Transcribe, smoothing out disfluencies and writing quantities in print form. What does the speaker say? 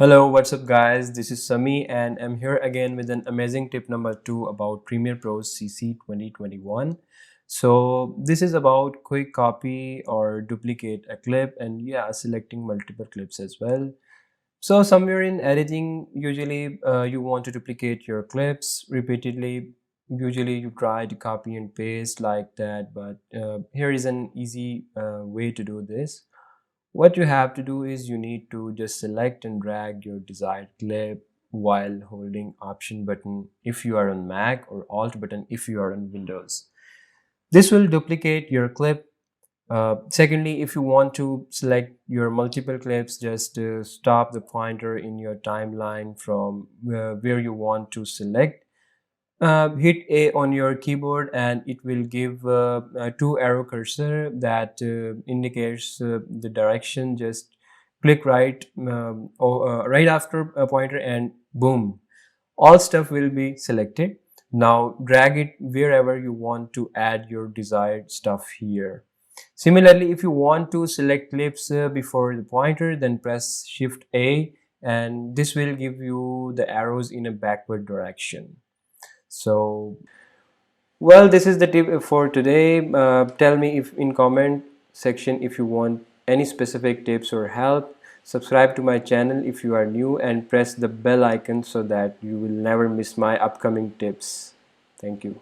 Hello, what's up guys? This is Sami and I'm here again with an amazing tip number 2 about Premiere Pro CC 2021. So this is about quick copy or duplicate a clip and selecting multiple clips as well. So somewhere in editing, usually you want to duplicate your clips repeatedly. Usually you try to copy and paste like that, but here is an easy way to do this. What you have to do is you need to just select and drag your desired clip while holding Option button if you are on Mac or Alt button if you are on Windows. This will duplicate your clip. Secondly, if you want to select your multiple clips, just stop the pointer in your timeline from where you want to select. Hit A on your keyboard and it will give a two arrow cursor that indicates the direction. Just click right after a pointer and boom, all stuff will be selected. Now drag it wherever you want to add your desired stuff here. Similarly, if you want to select clips before the pointer, then press Shift A and this will give you the arrows in a backward direction. So well, this is the tip for today. Tell me if in comment section if you want any specific tips or help. Subscribe to my channel if you are new and press the bell icon so that you will never miss my upcoming tips. Thank you.